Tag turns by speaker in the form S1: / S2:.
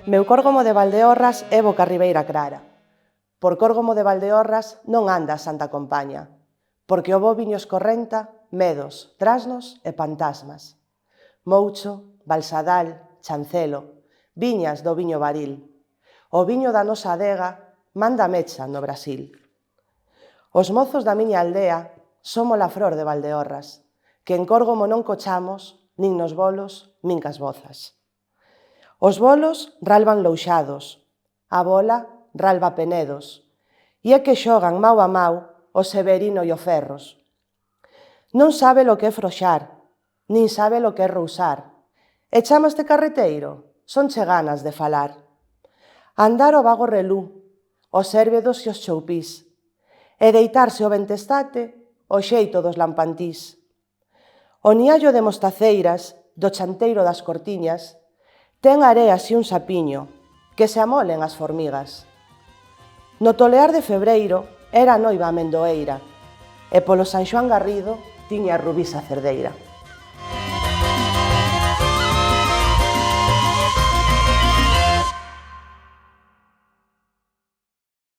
S1: Meu córgomo de Valdeorras é boca ribeira clara. Por córgomo de Valdeorras non anda a Santa Compaña, porque o bo viño escorrenta medos, trasnos e fantasmas. Moucho, Balsadal, Chancelo, viñas do viño baril. O viño da nosa adega manda mecha no Brasil. Os mozos da miña aldea somos a flor de Valdeorras, que en córgomo non cochamos, nin nos bolos, nin cas bozas. Os bolos ralban louxados, a bola ralba penedos, e é que xogan mau a mau o Severino e o Ferros. Non sabe lo que é froxar, nin sabe lo que é rousar, e chamaste carreteiro, sonche ganas de falar. Andar o vago relú, os érvedos e os choupís, e deitarse o ventestate o xeito dos lampantís. O niallo de mostaceiras do chanteiro das cortiñas ten areas e un sapiño que se amolen as formigas. No tolear de febreiro era noiva a amendoeira e polo San Xoán Garrido tiña a Rubí Sacerdeira.